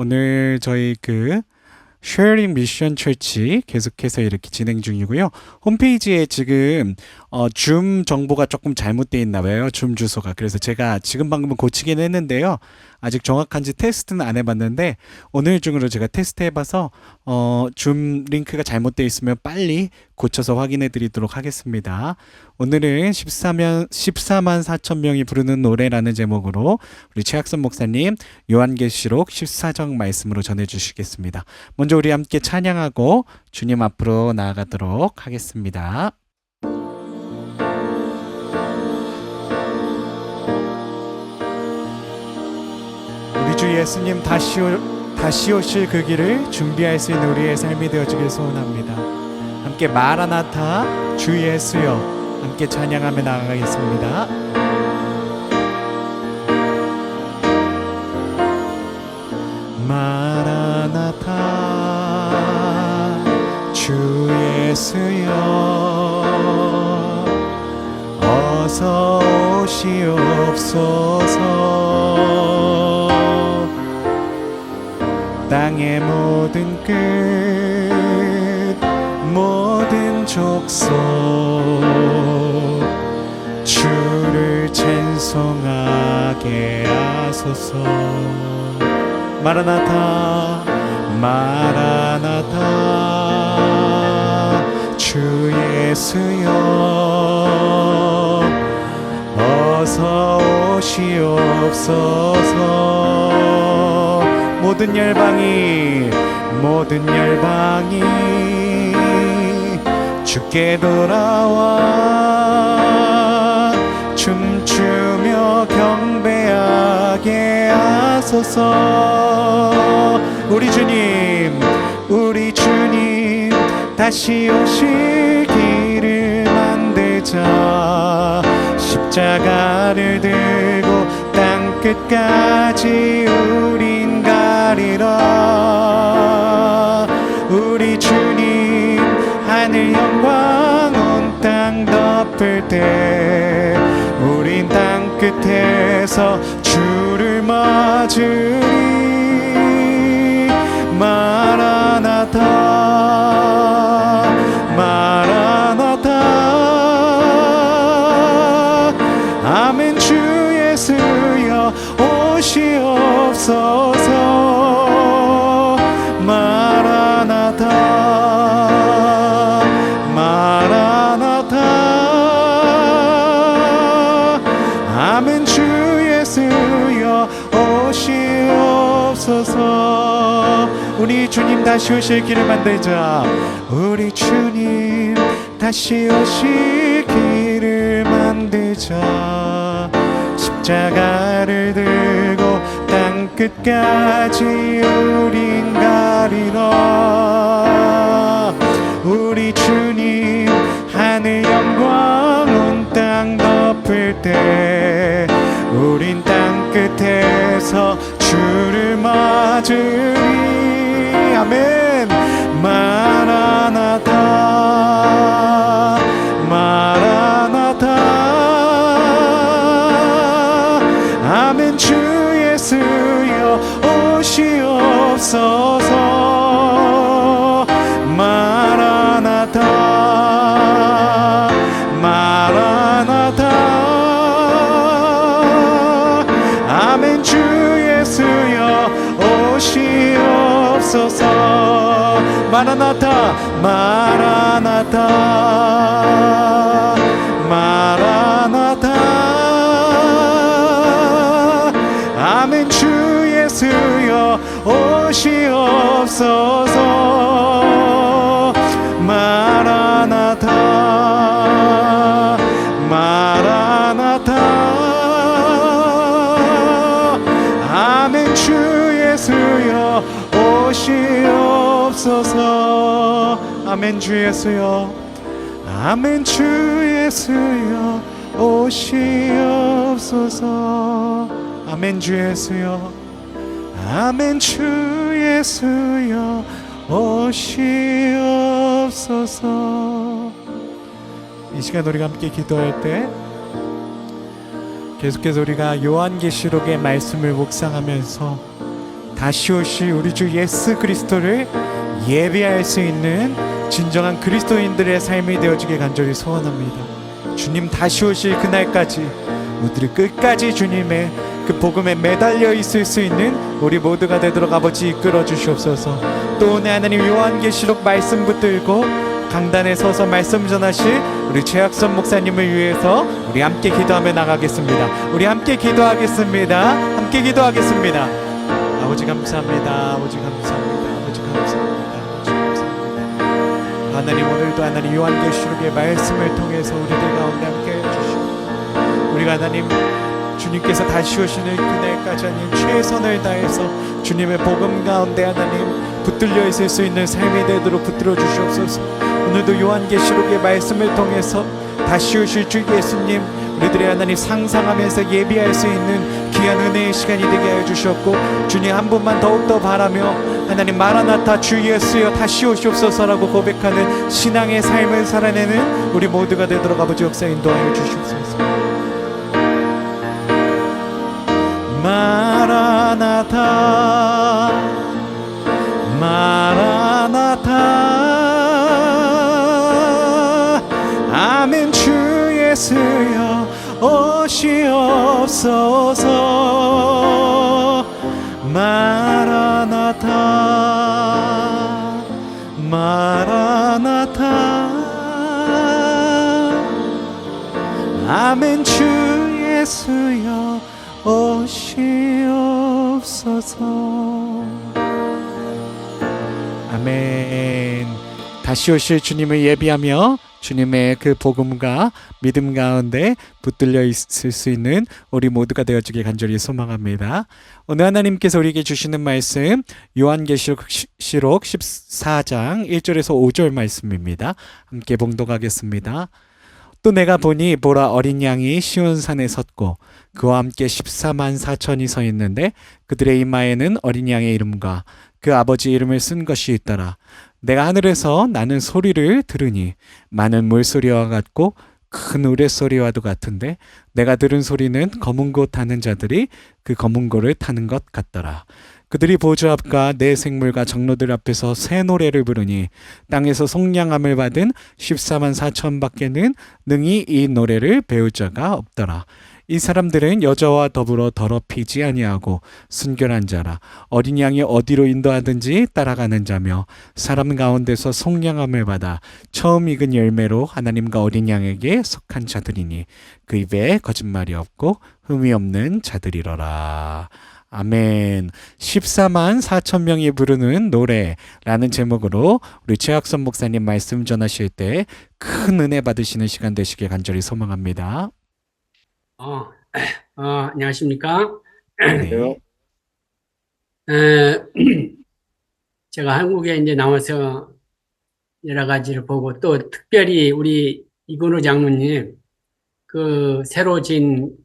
오늘 저희 쉐어링 미션 철치 계속해서 이렇게 진행 중이고요. 홈페이지에 지금 줌 정보가 조금 잘못되어 있나 봐요. 줌 주소가. 그래서 제가 지금 방금 고치긴 했는데요. 아직 정확한지 테스트는 안 해봤는데 오늘 중으로 제가 테스트 해봐서 줌 링크가 잘못되어 있으면 빨리 고쳐서 확인해 드리도록 하겠습니다. 오늘은 14만 4천 명이 부르는 노래라는 제목으로 우리 최학선 목사님 요한계시록 14장 말씀으로 전해주시겠습니다. 먼저 우리 함께 찬양하고 주님 앞으로 나아가도록 하겠습니다. 우리 주 예수님 다시 오실 그 길을 준비할 수 있는 우리의 삶이 되어주길 소원합니다. 함께 마라나타 주 예수여 함께 찬양하며 나아가겠습니다. 마라나타 주 예수여 어서 오시옵소서. 땅의 모든 끝 모든 족속 주를 찬송하게 하소서. 마라나타 마라나타 주 예수여 어서 오시옵소서. 모든 열방이 주께 돌아와 춤추며 경배하게 하소서. 우리 주님 다시 오실 길을 만들자. 십자가를 들고 땅 끝까지 우린 가리라. 우리 주님 하늘 영광 온 땅 덮을 때 우린 땅 끝에서 주를 맞으리. 마라나타 마라나타 아멘. 주 예수여 오시옵소서. 마라나타 마라나타 아멘. 주 예수여 오시옵소서. 우리 주님 다시 오실 길을 만들자. 우리 주님 다시 오실 길을 만들자. 십자가를 들고 땅 끝까지 우린 가리라. 우리 주님 하늘 영광 온 땅 덮을 때 우린 땅 끝에서 주를 맞으리. 아멘. 마라나타 마라나타 아멘. 주 예수여 오시옵소서. 마라나타 마라나타 아멘. 주 예수여 오시옵소서. 마라나타 마라나타 마라나타 아멘. 주 예수여 오시옵소서. 마라나타 마라나타 아멘. 주 예수여 오시옵소서. 아멘. 주 예수여 아멘. 주 예수여 오시옵소서. 아멘. 주 예수여 아멘. 주 예수여 오시옵소서. 이 시간 우리가 함께 기도할 때 계속해서 우리가 요한계시록의 말씀을 묵상하면서 다시 오실 우리 주 예수 그리스도를 예배할 수 있는 진정한 그리스도인들의 삶이 되어주길 간절히 소원합니다. 주님 다시 오실 그날까지 우리를 끝까지 주님의 그 복음에 매달려 있을 수 있는 우리 모두가 되도록 아버지 이끌어 주시옵소서. 또 오늘 하나님 요한계시록 말씀 붙들고 강단에 서서 말씀 전하실 우리 최학선 목사님을 위해서 우리 함께 기도하며 나가겠습니다. 우리 함께 기도하겠습니다. 함께 기도하겠습니다. 아버지 감사합니다. 아버지 감사합니다. 아버지 감사합니다. 아버지 감사합니다. 하나님 오늘도 하나님 요한계시록의 말씀을 통해서 우리들 가운데 함께 해주시고 우리가 하나님 주님께서 다시 오시는 그날까지 하나님 최선을 다해서 주님의 복음 가운데 하나님 붙들려 있을 수 있는 삶이 되도록 붙들어 주시옵소서. 오늘도 요한계시록의 말씀을 통해서 다시 오실 주 예수님 우리들의 하나님 상상하면서 예비할 수 있는 귀한 은혜의 시간이 되게 하여 주셨고 주님 한 분만 더욱더 바라며 하나님 마라나타 주 예수여 다시 오시옵소서라고 고백하는 신앙의 삶을 살아내는 우리 모두가 되도록 아버지 역사 인도하여 주시옵소서. 마라나타 마라나타 아멘 주 예수여 오시옵소서. 마라나타 마라나타 아멘 주 예수여 오시옵소서. 아멘. 다시 오실 주님을 예비하며 주님의 그 복음과 믿음 가운데 붙들려 있을 수 있는 우리 모두가 되어주길 간절히 소망합니다. 오늘 하나님께서 우리에게 주시는 말씀 요한계시록 14장 1절에서 5절 말씀입니다. 함께 봉독하겠습니다. 또 내가 보니 보라 어린 양이 시온산에 섰고 그와 함께 14만 4천이 서 있는데 그들의 이마에는 어린 양의 이름과 그 아버지 이름을 쓴 것이 있더라. 내가 하늘에서 나는 소리를 들으니 많은 물소리와 같고 큰 우레소리와도 같은데 내가 들은 소리는 검은 고 타는 자들이 그 검은 고를 타는 것 같더라. 그들이 보좌 앞과 내 생물과 장로들 앞에서 새 노래를 부르니 땅에서 속량함을 받은 14만 4천 밖에는 능히 이 노래를 배울 자가 없더라. 이 사람들은 여자와 더불어 더럽히지 아니하고 순결한 자라. 어린 양이 어디로 인도하든지 따라가는 자며 사람 가운데서 속량함을 받아 처음 익은 열매로 하나님과 어린 양에게 속한 자들이니 그 입에 거짓말이 없고 흠이 없는 자들이로라. 아멘. 14만 4천 명이 부르는 노래라는 제목으로 우리 최학선 목사님 말씀 전하실 때 큰 은혜 받으시는 시간 되시길 간절히 소망합니다. 안녕하십니까? 네. 제가 한국에 이제 나와서 여러 가지를 보고 또 특별히 우리 이근호 장로님 그 새로 진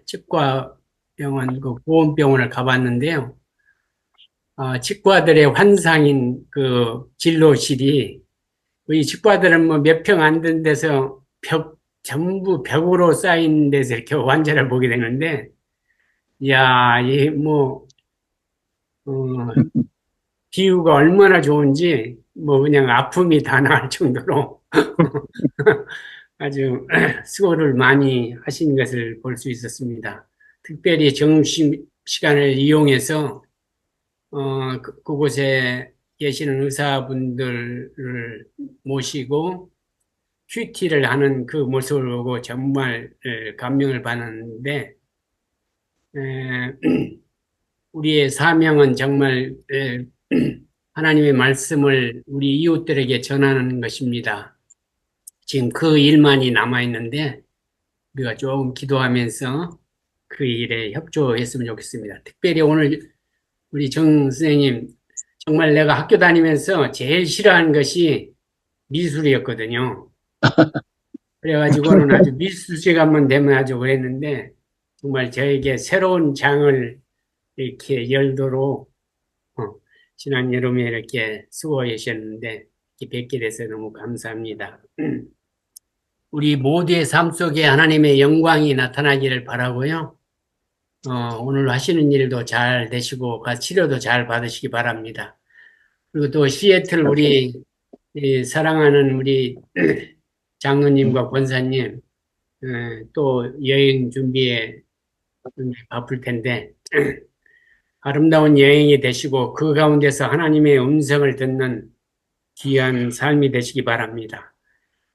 치과병원 그 보험병원을 가봤는데요. 치과들의 환상인 그 진료실이 이 치과들은 뭐 몇 평 안 된 데서 전부 벽으로 쌓인 데서 이렇게 환자를 보게 되는데, 이야, 비유가 얼마나 좋은지, 그냥 아픔이 다 나을 정도로 아주 수고를 많이 하신 것을 볼 수 있었습니다. 특별히 점심 시간을 이용해서, 그곳에 계시는 의사분들을 모시고, 큐티를 하는 그 모습을 보고 정말 감명을 받았는데, 우리의 사명은 정말 하나님의 말씀을 우리 이웃들에게 전하는 것입니다. 지금 그 일만이 남아있는데 우리가 조금 기도하면서 그 일에 협조했으면 좋겠습니다. 특별히 오늘 우리 정 선생님, 정말 내가 학교 다니면서 제일 싫어하는 것이 미술이었거든요. 그래가지고는 아주 미술 시간만 되면 아주 그랬는데 정말 저에게 새로운 장을 이렇게 열도록 지난 여름에 이렇게 수고해 주셨는데 이렇게 뵙게 돼서 너무 감사합니다. 우리 모두의 삶 속에 하나님의 영광이 나타나기를 바라고요. 오늘 하시는 일도 잘 되시고, 치료도 잘 받으시기 바랍니다. 그리고 또 시애틀 우리 사랑하는 우리 장로님과 권사님, 또 여행 준비에 바쁠 텐데, 아름다운 여행이 되시고, 그 가운데서 하나님의 음성을 듣는 귀한 삶이 되시기 바랍니다.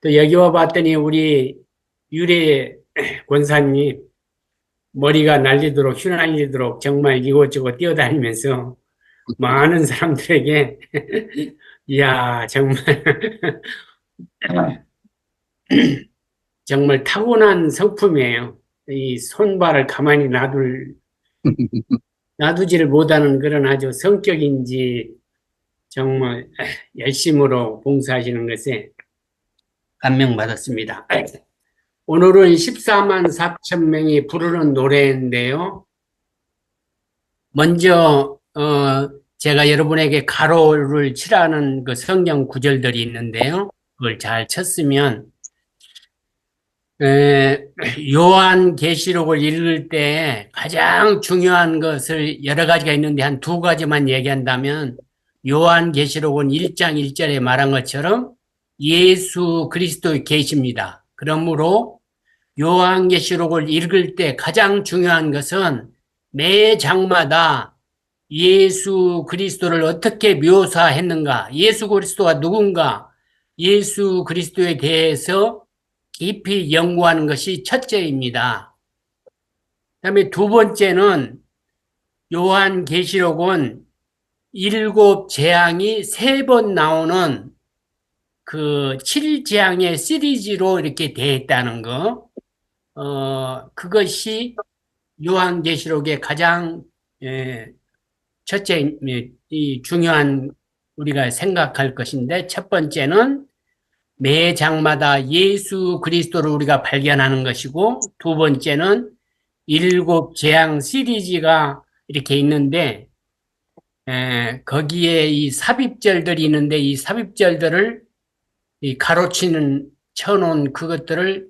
또 여기 와 봤더니 우리 유래 권사님, 머리가 날리도록 휘날리도록 정말 이곳저곳 뛰어다니면서 많은 사람들에게 이야 정말 정말 타고난 성품이에요. 이 손발을 가만히 놔두지를 못하는 그런 아주 성격인지 정말 열심으로 봉사하시는 것에 감명받았습니다. 오늘은 14만 4천 명이 부르는 노래인데요. 먼저 제가 여러분에게 가로를 칠하는 그 성경 구절들이 있는데요. 그걸 잘 쳤으면 요한계시록을 읽을 때 가장 중요한 것을 여러 가지가 있는데 한 두 가지만 얘기한다면 요한계시록은 1장 1절에 말한 것처럼 예수 그리스도의 계시입니다. 그러므로 요한계시록을 읽을 때 가장 중요한 것은 매 장마다 예수 그리스도를 어떻게 묘사했는가, 예수 그리스도가 누군가, 예수 그리스도에 대해서 깊이 연구하는 것이 첫째입니다. 그다음에 두 번째는 요한계시록은 7재앙이 3번 나오는 그 7재앙의 시리즈로 이렇게 되어 있다는 거. 그것이 요한계시록의 가장 첫째 이 중요한 우리가 생각할 것인데, 첫 번째는 매 장마다 예수 그리스도를 우리가 발견하는 것이고, 두 번째는 7재앙 시리즈가 이렇게 있는데, 거기에 이 삽입절들이 있는데, 이 삽입절들을 이 쳐놓은 그것들을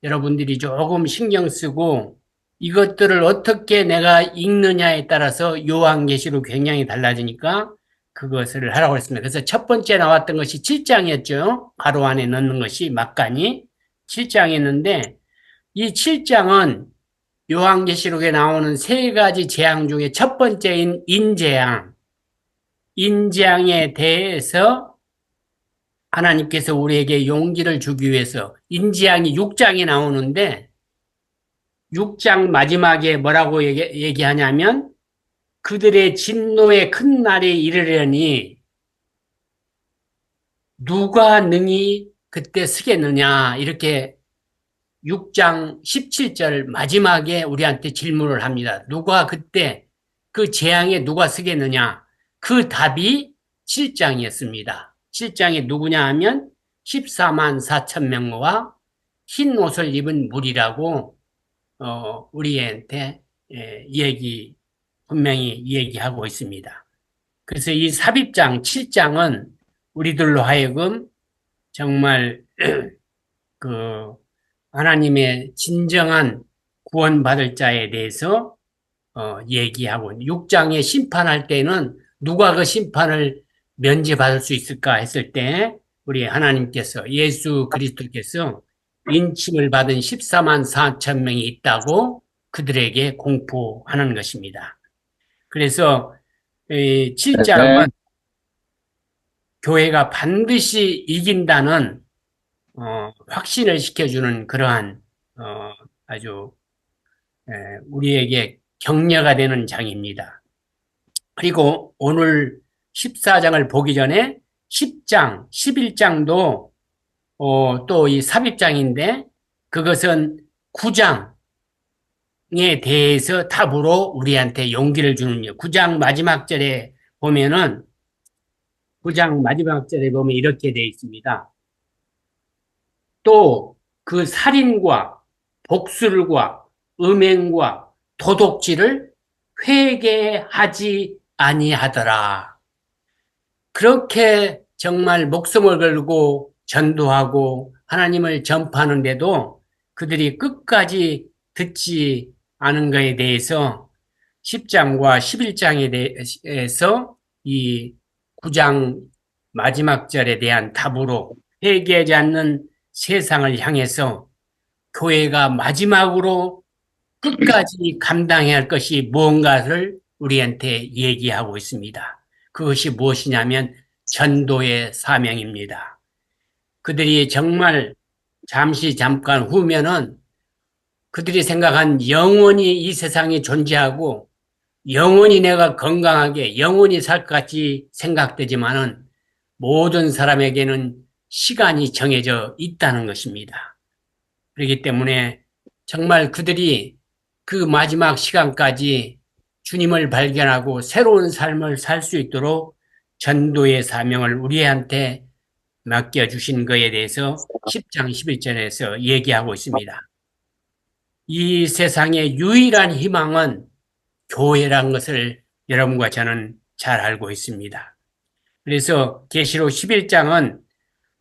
여러분들이 조금 신경 쓰고, 이것들을 어떻게 내가 읽느냐에 따라서 요한계시록 굉장히 달라지니까 그것을 하라고 했습니다. 그래서 첫 번째 나왔던 것이 7장이었죠. 가로 안에 넣는 것이 막간이 7장이었는데, 이 7장은 요한계시록에 나오는 3가지 재앙 중에 첫 번째인 인재앙에 대해서 하나님께서 우리에게 용기를 주기 위해서 인재앙이 6장에 나오는데, 6장 마지막에 뭐라고 얘기하냐면 그들의 진노의 큰 날이 이르려니 누가 능히 그때 서겠느냐, 이렇게 6장 17절 마지막에 우리한테 질문을 합니다. 누가 그때 그 재앙에 누가 서겠느냐? 그 답이 7장이었습니다. 7장이 누구냐 하면 14만 4천 명과 흰 옷을 입은 무리라고 우리한테 분명히 얘기하고 있습니다. 그래서 이 삽입장 7장은 우리들로 하여금 정말 그 하나님의 진정한 구원받을 자에 대해서 얘기하고, 6장에 심판할 때는 누가 그 심판을 면제받을 수 있을까 했을 때 우리 하나님께서, 예수 그리스도께서 인침을 받은 14만 4천 명이 있다고 그들에게 공포하는 것입니다. 그래서 7장은 교회가 반드시 이긴다는 확신을 시켜주는 그러한 아주 우리에게 격려가 되는 장입니다. 그리고 오늘 14장을 보기 전에 10장, 11장도 또 이 삽입장인데, 그것은 9장에 대해서 답으로 우리한테 용기를 주는 요. 9장 마지막 절에 보면은 9장 마지막 절에 보면 이렇게 되어 있습니다. 또 그 살인과 복술과 음행과 도둑질을 회개하지 아니하더라. 그렇게 정말 목숨을 걸고 전도하고 하나님을 전파하는데도 그들이 끝까지 듣지 아는 것에 대해서 10장과 11장에 대해서 이 9장 마지막 절에 대한 답으로 회개하지 않는 세상을 향해서 교회가 마지막으로 끝까지 감당해야 할 것이 무언가를 우리한테 얘기하고 있습니다. 그것이 무엇이냐면 전도의 사명입니다. 그들이 정말 잠깐 후면은 그들이 생각한 영원히 이 세상에 존재하고 영원히 내가 건강하게 영원히 살 것 같이 생각되지만은 모든 사람에게는 시간이 정해져 있다는 것입니다. 그렇기 때문에 정말 그들이 그 마지막 시간까지 주님을 발견하고 새로운 삶을 살 수 있도록 전도의 사명을 우리한테 맡겨주신 것에 대해서 10장 11절에서 얘기하고 있습니다. 이 세상의 유일한 희망은 교회란 것을 여러분과 저는 잘 알고 있습니다. 그래서 계시록 11장은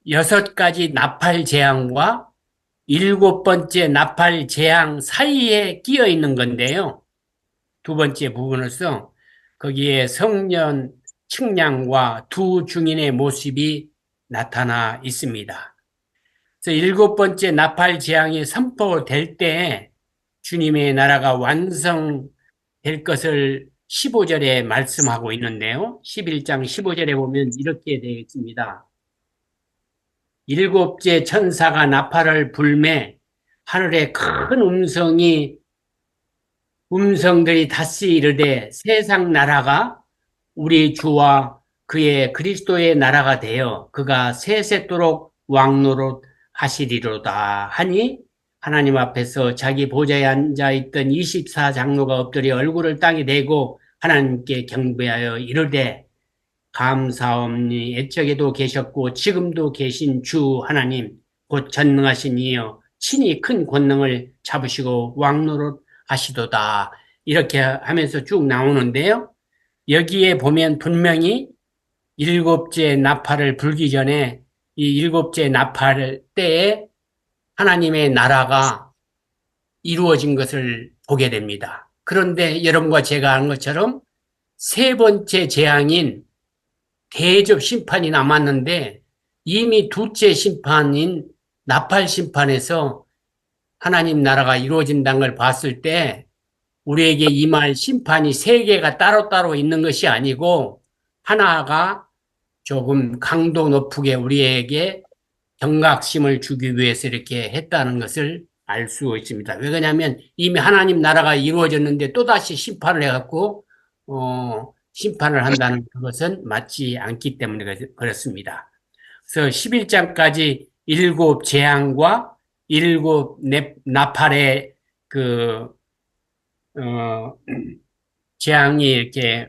6가지 나팔 재앙과 7번째 나팔 재앙 사이에 끼어 있는 건데요. 두 번째 부분으로서 거기에 성년 측량과 두 증인의 모습이 나타나 있습니다. 그래서 7번째 나팔 재앙이 선포될 때 주님의 나라가 완성될 것을 15절에 말씀하고 있는데요. 11장 15절에 보면 이렇게 되어 있습니다. 7째 천사가 나팔을 불매 하늘에 큰 음성들이 다시 이르되 세상 나라가 우리 주와 그의 그리스도의 나라가 되어 그가 세세토록 왕노릇 하시리로다 하니 하나님 앞에서 자기 보좌에 앉아있던 24장로가 엎드려 얼굴을 땅에 대고 하나님께 경배하여 이르되 감사옵니 옛적에도 계셨고 지금도 계신 주 하나님 곧 전능하신 이여 친히 큰 권능을 잡으시고 왕노릇 하시도다 이렇게 하면서 쭉 나오는데요. 여기에 보면 분명히 7째 나팔을 불기 전에 이 7째 나팔 때에 하나님의 나라가 이루어진 것을 보게 됩니다. 그런데 여러분과 제가 아는 것처럼 세 번째 재앙인 대접 심판이 남았는데 이미 둘째 심판인 나팔 심판에서 하나님 나라가 이루어진다는 걸 봤을 때 우리에게 임할 심판이 세 개가 따로따로 있는 것이 아니고 하나가 조금 강도 높게 우리에게 경각심을 주기 위해서 이렇게 했다는 것을 알 수 있습니다. 왜 그러냐면 이미 하나님 나라가 이루어졌는데 또다시 심판을 해갖고 심판을 한다는 그것은 맞지 않기 때문에 그렇습니다. 그래서 11장까지 7 재앙과 7 나팔의 재앙이 이렇게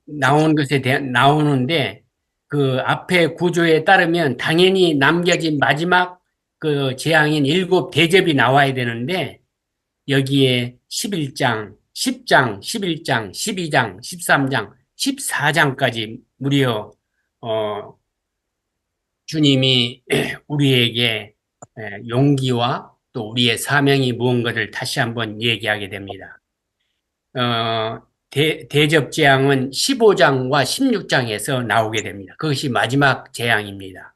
나오는데 그 앞에 구조에 따르면 당연히 남겨진 마지막 그 재앙인 7 대접이 나와야 되는데 여기에 11장, 10장, 11장, 12장, 13장, 14장까지 무려 주님이 우리에게 용기와 또 우리의 사명이 무언가를 다시 한번 얘기하게 됩니다. 대접 재앙은 15장과 16장에서 나오게 됩니다. 그것이 마지막 재앙입니다.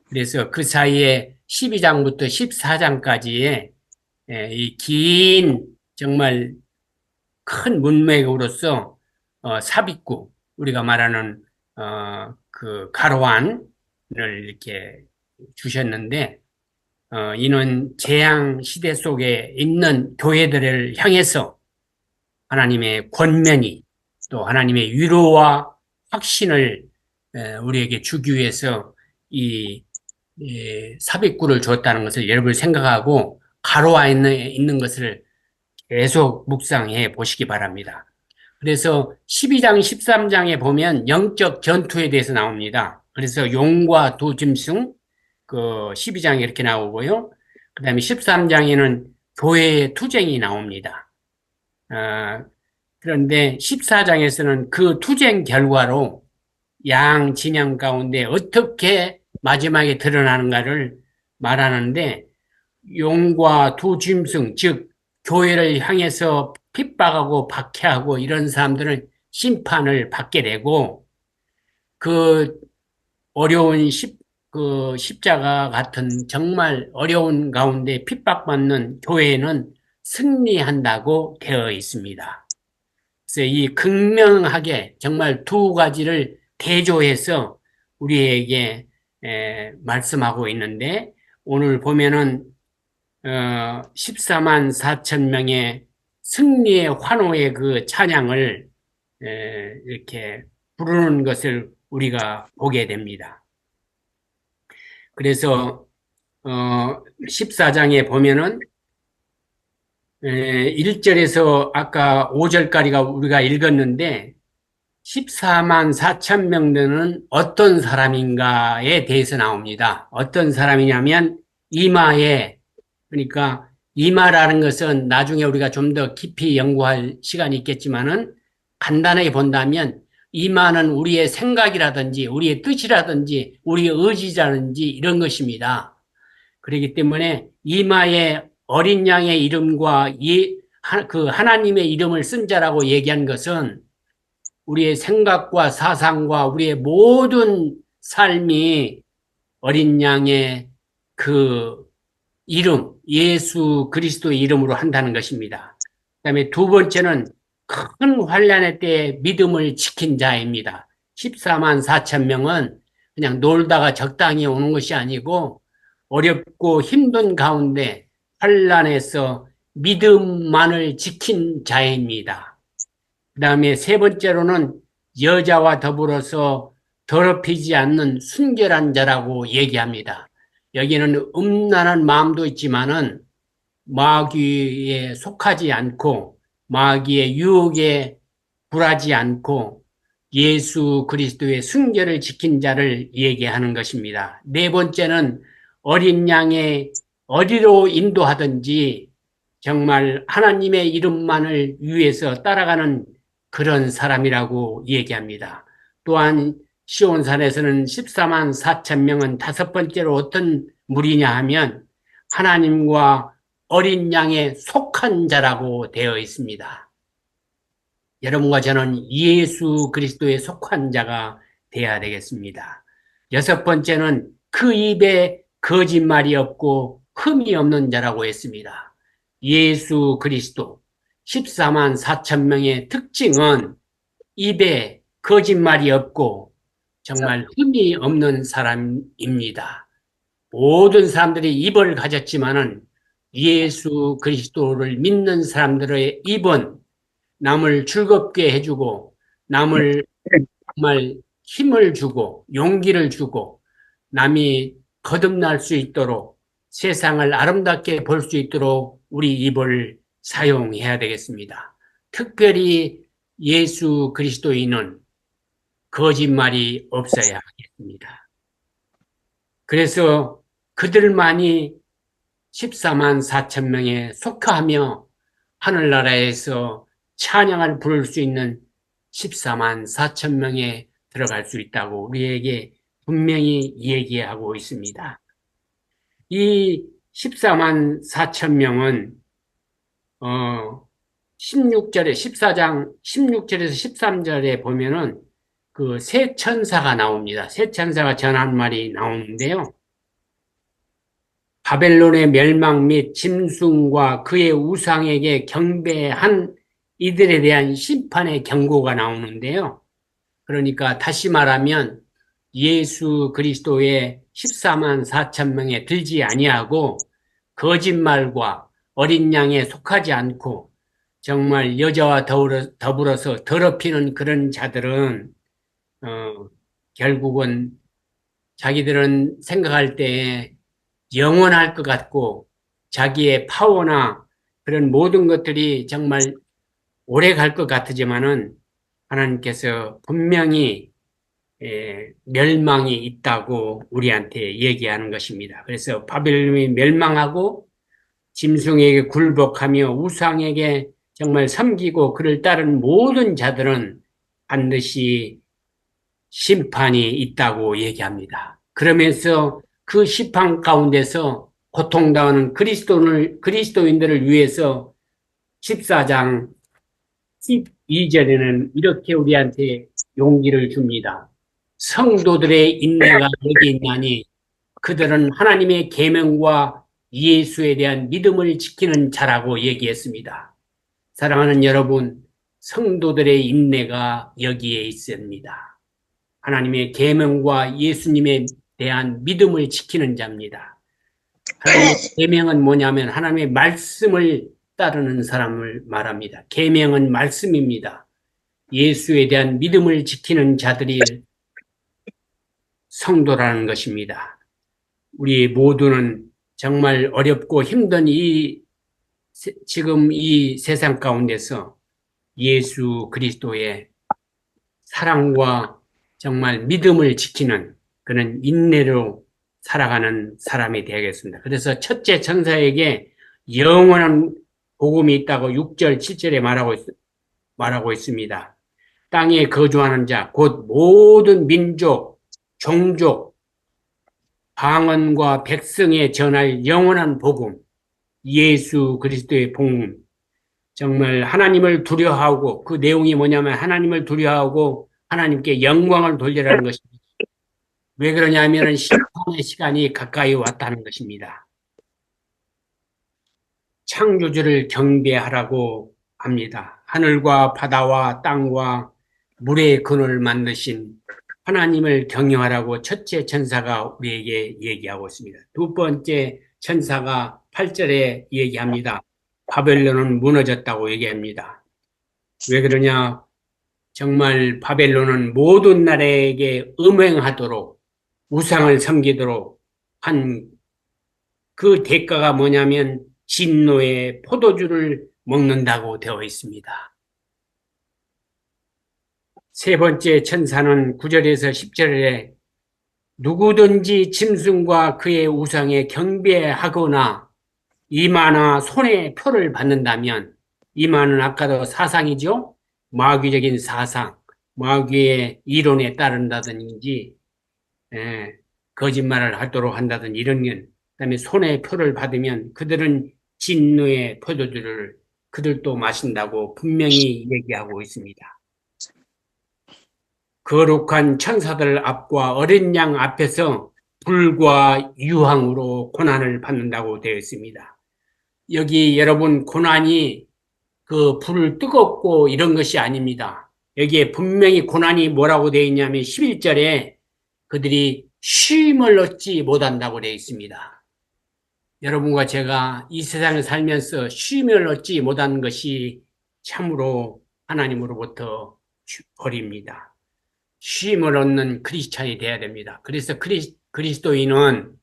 그래서 그 사이에 12장부터 14장까지의 이 긴 정말 큰 문맥으로서 삽입구 우리가 말하는 그 가로안을 이렇게 주셨는데 이는 재앙 시대 속에 있는 교회들을 향해서 하나님의 권면이 또 하나님의 위로와 확신을 우리에게 주기 위해서 이 삽입구를 줬다는 것을 여러분이 생각하고 가로안에 있는 것을 계속 묵상해 보시기 바랍니다. 그래서 12장, 13장에 보면 영적 전투에 대해서 나옵니다. 그래서 용과 두 짐승, 그 12장에 이렇게 나오고요. 그 다음에 13장에는 교회의 투쟁이 나옵니다. 그런데 14장에서는 그 투쟁 결과로 양 진영 가운데 어떻게 마지막에 드러나는가를 말하는데 용과 두 짐승, 즉 교회를 향해서 핍박하고 박해하고 이런 사람들은 심판을 받게 되고 그 어려운 그 십자가 같은 정말 어려운 가운데 핍박받는 교회는 승리한다고 되어 있습니다. 그래서 이 극명하게 정말 두 가지를 대조해서 우리에게 말씀하고 있는데 오늘 보면은 14만 4천 명의 승리의 환호의 그 찬양을 이렇게 부르는 것을 우리가 보게 됩니다. 그래서 14장에 보면은 1절에서 아까 5절까지가 우리가 읽었는데 14만 4천 명 되는 어떤 사람인가에 대해서 나옵니다. 어떤 사람이냐면 이마에 그러니까 이마라는 것은 나중에 우리가 좀 더 깊이 연구할 시간이 있겠지만은 간단하게 본다면 이마는 우리의 생각이라든지 우리의 뜻이라든지 우리의 의지라든지 이런 것입니다. 그렇기 때문에 이마에 어린 양의 이름과 그 하나님의 이름을 쓴 자라고 얘기한 것은 우리의 생각과 사상과 우리의 모든 삶이 어린 양의 그 이름, 예수 그리스도의 이름으로 한다는 것입니다. 그다음에 두 번째는 큰 환란의 때에 믿음을 지킨 자입니다. 14만 4천 명은 그냥 놀다가 적당히 오는 것이 아니고 어렵고 힘든 가운데 환란에서 믿음만을 지킨 자입니다. 그다음에 세 번째로는 여자와 더불어서 더럽히지 않는 순결한 자라고 얘기합니다. 여기는 음란한 마음도 있지만은 마귀에 속하지 않고 마귀의 유혹에 굴하지 않고 예수 그리스도의 순결을 지킨 자를 얘기하는 것입니다. 네 번째는 어린 양의 어디로 인도하든지 정말 하나님의 이름만을 위해서 따라가는 그런 사람이라고 얘기합니다. 또한 시온산에서는 14만 4천 명은 다섯 번째로 어떤 무리냐 하면 하나님과 어린 양에 속한 자라고 되어 있습니다. 여러분과 저는 예수 그리스도에 속한 자가 되어야 되겠습니다. 여섯 번째는 그 입에 거짓말이 없고 흠이 없는 자라고 했습니다. 예수 그리스도 14만 4천 명의 특징은 입에 거짓말이 없고 정말 흠이 없는 사람입니다. 모든 사람들이 입을 가졌지만은 예수 그리스도를 믿는 사람들의 입은 남을 즐겁게 해주고 남을 정말 힘을 주고 용기를 주고 남이 거듭날 수 있도록 세상을 아름답게 볼 수 있도록 우리 입을 사용해야 되겠습니다. 특별히 예수 그리스도인은 거짓말이 없어야 하겠습니다. 그래서 그들만이 14만 4천 명에 속하며 하늘나라에서 찬양을 부를 수 있는 14만 4천 명에 들어갈 수 있다고 우리에게 분명히 얘기하고 있습니다. 이 14만 4천 명은 16절에 14장 16절에서 13절에 보면은 그 새 천사가 나옵니다. 새 천사가 전한 말이 나오는데요. 바벨론의 멸망 및 짐승과 그의 우상에게 경배한 이들에 대한 심판의 경고가 나오는데요. 그러니까 다시 말하면 예수 그리스도의 14만 4천 명에 들지 아니하고 거짓말과 어린 양에 속하지 않고 정말 여자와 더불어서 더럽히는 그런 자들은 결국은 자기들은 생각할 때 영원할 것 같고 자기의 파워나 그런 모든 것들이 정말 오래 갈 것 같지만은 하나님께서 분명히 멸망이 있다고 우리한테 얘기하는 것입니다. 그래서 바벨론이 멸망하고 짐승에게 굴복하며 우상에게 정말 섬기고 그를 따른 모든 자들은 반드시 심판이 있다고 얘기합니다. 그러면서 그 심판 가운데서 고통당하는 그리스도인들을 위해서 14장 12절에는 이렇게 우리한테 용기를 줍니다. 성도들의 인내가 여기 있나니 그들은 하나님의 계명과 예수에 대한 믿음을 지키는 자라고 얘기했습니다. 사랑하는 여러분, 성도들의 인내가 여기에 있습니다. 하나님의 계명과 예수님에 대한 믿음을 지키는 자입니다. 하나님의 계명은 뭐냐면 하나님의 말씀을 따르는 사람을 말합니다. 계명은 말씀입니다. 예수에 대한 믿음을 지키는 자들이 성도라는 것입니다. 우리 모두는 정말 어렵고 힘든 지금 이 세상 가운데서 예수 그리스도의 사랑과 정말 믿음을 지키는 그런 인내로 살아가는 사람이 되겠습니다. 그래서 첫째 천사에게 영원한 복음이 있다고 6절, 7절에 말하고 있습니다. 땅에 거주하는 자, 곧 모든 민족, 종족, 방언과 백성에 전할 영원한 복음, 예수 그리스도의 복음. 정말 하나님을 두려워하고 그 내용이 뭐냐면 하나님을 두려워하고 하나님께 영광을 돌리라는 것입니다. 왜 그러냐면 심판의 시간이 가까이 왔다는 것입니다. 창조주를 경배하라고 합니다. 하늘과 바다와 땅과 물의 근원을 만드신 하나님을 경영하라고 첫째 천사가 우리에게 얘기하고 있습니다. 두 번째 천사가 8절에 얘기합니다. 바벨론은 무너졌다고 얘기합니다. 왜 그러냐? 정말 바벨론은 모든 나라에게 음행하도록 우상을 섬기도록 한 그 대가가 뭐냐면 진노의 포도주를 먹는다고 되어 있습니다. 세 번째 천사는 9절에서 10절에 누구든지 짐승과 그의 우상에 경배하거나 이마나 손에 표를 받는다면, 이마는 아까도 사상이죠. 마귀적인 사상, 마귀의 이론에 따른다든지 거짓말을 하도록 한다든지 이런 것. 그다음에 손에 표를 받으면 그들은 진노의 포도주를 그들도 마신다고 분명히 얘기하고 있습니다. 거룩한 천사들 앞과 어린 양 앞에서 불과 유황으로 고난을 받는다고 되어 있습니다. 여기 여러분 고난이 그 불 뜨겁고 이런 것이 아닙니다. 여기에 분명히 고난이 뭐라고 되어 있냐면 11절에 그들이 쉼을 얻지 못한다고 되어 있습니다. 여러분과 제가 이 세상을 살면서 쉼을 얻지 못한 것이 참으로 하나님으로부터 벌입니다. 쉼을 얻는 크리스찬이 되어야 됩니다. 그래서 그리스도인은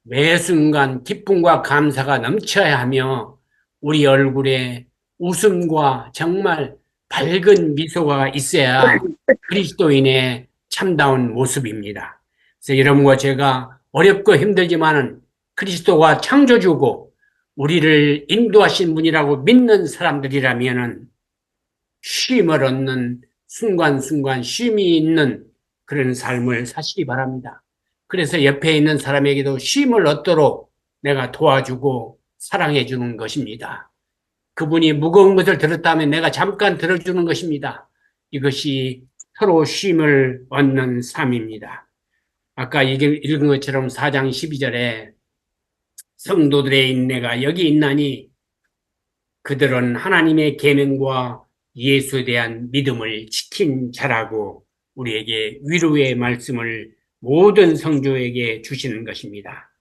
매 순간 기쁨과 감사가 넘쳐야 하며 우리 얼굴에 웃음과 정말 밝은 미소가 있어야 그리스도인의 참다운 모습입니다. 그래서 여러분과 제가 어렵고 힘들지만은 그리스도가 창조주고 우리를 인도하신 분이라고 믿는 사람들이라면은 쉼을 얻는 순간순간 쉼이 있는 그런 삶을 사시기 바랍니다. 그래서 옆에 있는 사람에게도 쉼을 얻도록 내가 도와주고 사랑해 주는 것입니다. 그분이 무거운 것을 들었다면 내가 잠깐 들어주는 것입니다. 이것이 서로 쉼을 얻는 삶입니다. 아까 읽은 것처럼 4장 12절에 성도들의 인내가 여기 있나니 그들은 하나님의 계명과 예수에 대한 믿음을 지킨 자라고 우리에게 위로의 말씀을 모든 성도에게 주시는 것입니다.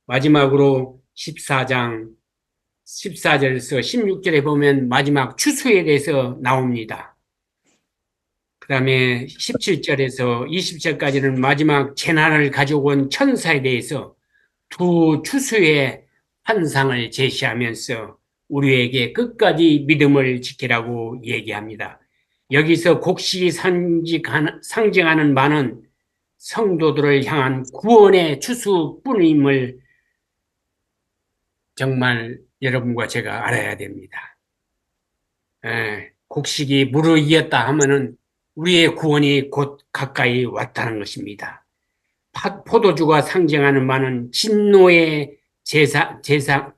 마지막으로 14장 14절에서 16절에 보면 마지막 추수에 대해서 나옵니다. 그 다음에 17절에서 20절까지는 마지막 재난을 가져온 천사에 대해서 두 추수의 환상을 제시하면서 우리에게 끝까지 믿음을 지키라고 얘기합니다. 여기서 곡식이 상징하는 바는 성도들을 향한 구원의 추수뿐임을 정말 여러분과 제가 알아야 됩니다. 곡식이 무르익었다 하면은 우리의 구원이 곧 가까이 왔다는 것입니다. 포도주가 상징하는 바는 진노의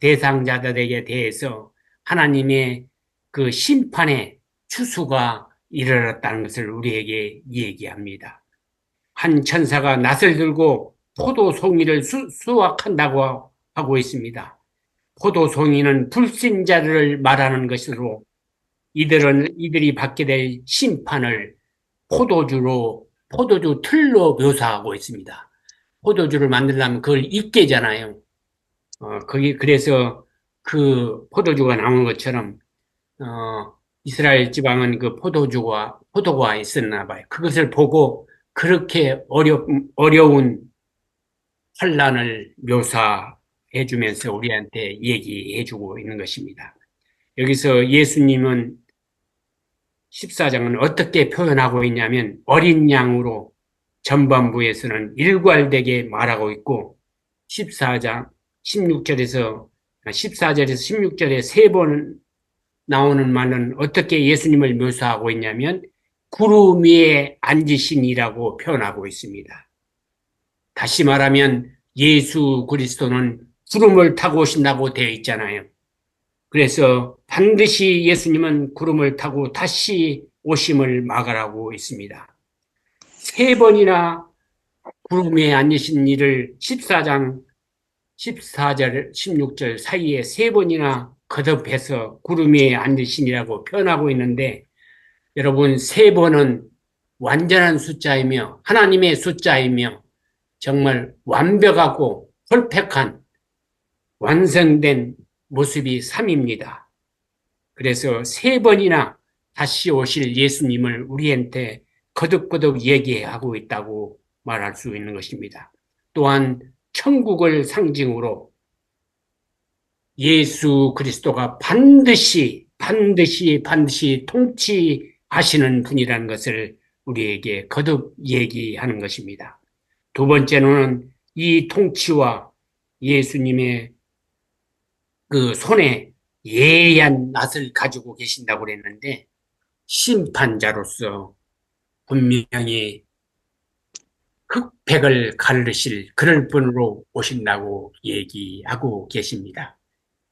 대상자들에게 대해서 하나님의 그 심판의 추수가 이르렀다는 것을 우리에게 얘기합니다. 한 천사가 낫을 들고 포도송이를 수확한다고 하고 있습니다. 포도송이는 불신자들을 말하는 것으로 이들이 받게 될 심판을 포도주 틀로 묘사하고 있습니다. 포도주를 만들려면 그걸 익게잖아요. 그래서 그 포도주가 나오는 것처럼, 이스라엘 지방은 그 포도가 있었나 봐요. 그것을 보고 그렇게 어려운 환란을 묘사해 주면서 우리한테 얘기해 주고 있는 것입니다. 여기서 예수님은 14장은 어떻게 표현하고 있냐면 어린 양으로 전반부에서는 일괄되게 말하고 있고 14절에서 16절에 세 번 나오는 말은 어떻게 예수님을 묘사하고 있냐면 구름 위에 앉으신이라고 표현하고 있습니다. 다시 말하면 예수 그리스도는 구름을 타고 오신다고 되어 있잖아요. 그래서 반드시 예수님은 구름을 타고 다시 오심을 막으라고 있습니다. 세 번이나 구름 위에 앉으신 일을 14장 14절, 16절 사이에 세 번이나 거듭해서 구름 위에 앉으신이라고 표현하고 있는데 여러분 세 번은 완전한 숫자이며 하나님의 숫자이며 정말 완벽하고 퍼펙트한 완성된 모습이 3입니다. 그래서 세 번이나 다시 오실 예수님을 우리한테 거듭거듭 얘기하고 있다고 말할 수 있는 것입니다. 또한 천국을 상징으로 예수 그리스도가 반드시 통치하시는 분이라는 것을 우리에게 거듭 얘기하는 것입니다. 두 번째로는 이 통치와 예수님의 그 손에 예리한 낫을 가지고 계신다고 그랬는데 심판자로서 분명히 흑백을 가르실 그럴 분으로 오신다고 얘기하고 계십니다.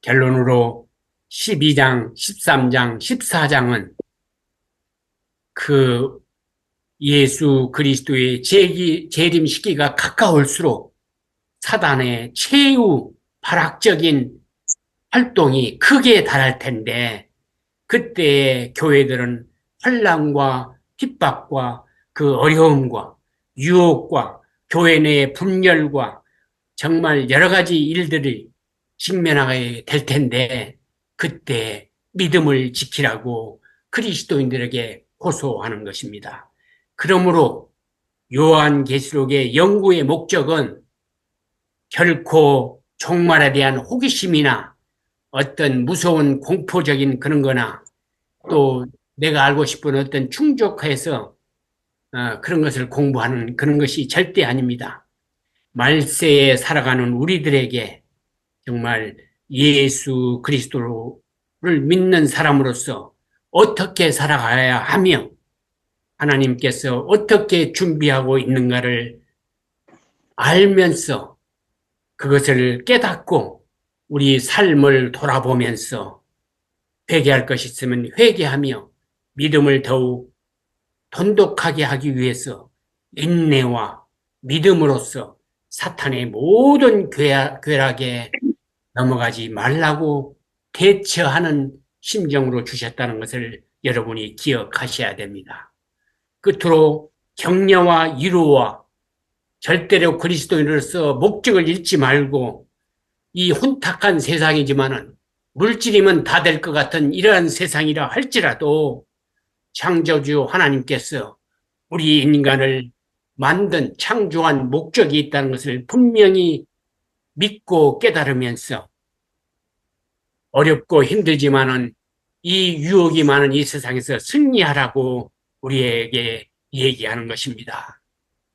결론으로 12장, 13장, 14장은 그 예수 그리스도의 재림 시기가 가까울수록 사단의 최후 발악적인 활동이 크게 달할 텐데 그때의 교회들은 환난과 핍박과 그 어려움과 유혹과 교회 내의 분열과 정말 여러 가지 일들을 직면하게 될 텐데 그때 믿음을 지키라고 그리스도인들에게 호소하는 것입니다. 그러므로 요한계시록의 연구의 목적은 결코 종말에 대한 호기심이나 어떤 무서운 공포적인 그런 거나 또 내가 알고 싶은 어떤 충족해서 그런 것을 공부하는 그런 것이 절대 아닙니다. 말세에 살아가는 우리들에게 정말 예수 그리스도를 믿는 사람으로서 어떻게 살아가야 하며 하나님께서 어떻게 준비하고 있는가를 알면서 그것을 깨닫고 우리 삶을 돌아보면서 회개할 것이 있으면 회개하며 믿음을 더욱 돈독하게 하기 위해서 인내와 믿음으로써 사탄의 모든 괴락에 넘어가지 말라고 대처하는 심정으로 주셨다는 것을 여러분이 기억하셔야 됩니다. 끝으로 격려와 위로와 절대로 그리스도인으로서 목적을 잃지 말고 이 혼탁한 세상이지만은 물질이면 다 될 것 같은 이러한 세상이라 할지라도 창조주 하나님께서 우리 인간을 만든 창조한 목적이 있다는 것을 분명히 믿고 깨달으면서 어렵고 힘들지만은 이 유혹이 많은 이 세상에서 승리하라고 우리에게 얘기하는 것입니다.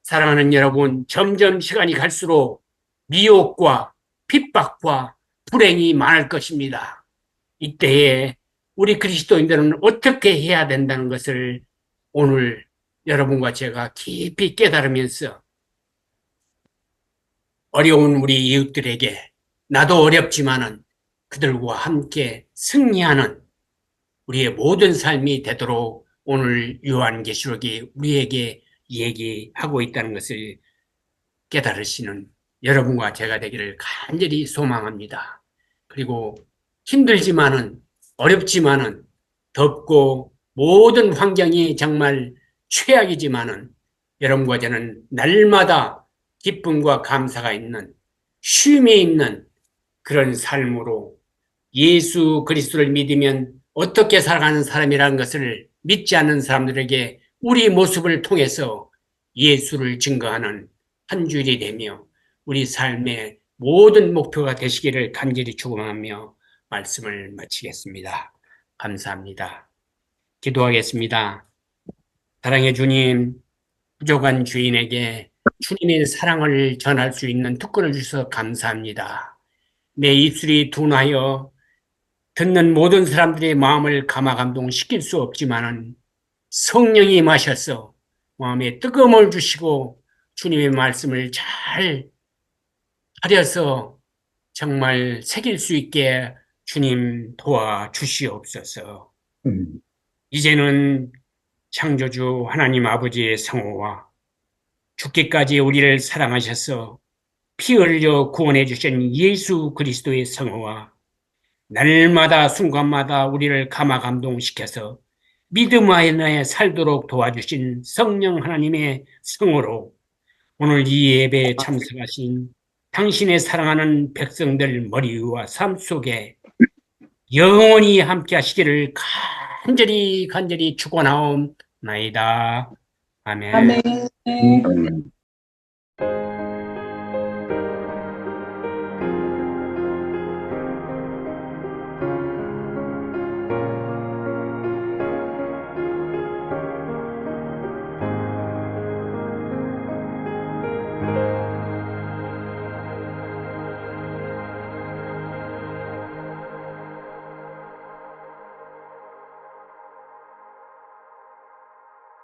사랑하는 여러분, 점점 시간이 갈수록 미혹과 핍박과 불행이 많을 것입니다. 이때에 우리 그리스도인들은 어떻게 해야 된다는 것을 오늘 여러분과 제가 깊이 깨달으면서 어려운 우리 이웃들에게 나도 어렵지만은 그들과 함께 승리하는 우리의 모든 삶이 되도록 오늘 요한계시록이 우리에게 얘기하고 있다는 것을 깨달으시는 여러분과 제가 되기를 간절히 소망합니다. 그리고 힘들지만은 어렵지만은 덥고 모든 환경이 정말 최악이지만은 여러분과 저는 날마다 기쁨과 감사가 있는 쉼이 있는 그런 삶으로 예수 그리스도를 믿으면 어떻게 살아가는 사람이라는 것을 믿지 않는 사람들에게 우리 모습을 통해서 예수를 증거하는 한 주일이 되며 우리 삶의 모든 목표가 되시기를 간절히 축원하며 말씀을 마치겠습니다. 감사합니다. 기도하겠습니다. 사랑의 주님, 부족한 주인에게 주님의 사랑을 전할 수 있는 특권을 주셔서 감사합니다. 내 입술이 둔하여 듣는 모든 사람들의 마음을 감화 감동시킬 수 없지만은 성령이 임하셔서 마음에 뜨거움을 주시고 주님의 말씀을 잘 하려서 정말 새길 수 있게 주님 도와주시옵소서. 이제는 창조주 하나님 아버지의 성호와 죽기까지 우리를 사랑하셔서 피 흘려 구원해 주신 예수 그리스도의 성호와 날마다 순간마다 우리를 감화 감동시켜서 믿음 안에 살도록 도와주신 성령 하나님의 성으로 오늘 이 예배에 참석하신 당신의 사랑하는 백성들 머리 위와 삶 속에 영원히 함께 하시기를 간절히 축원하옵나이다. 아멘. 아멘.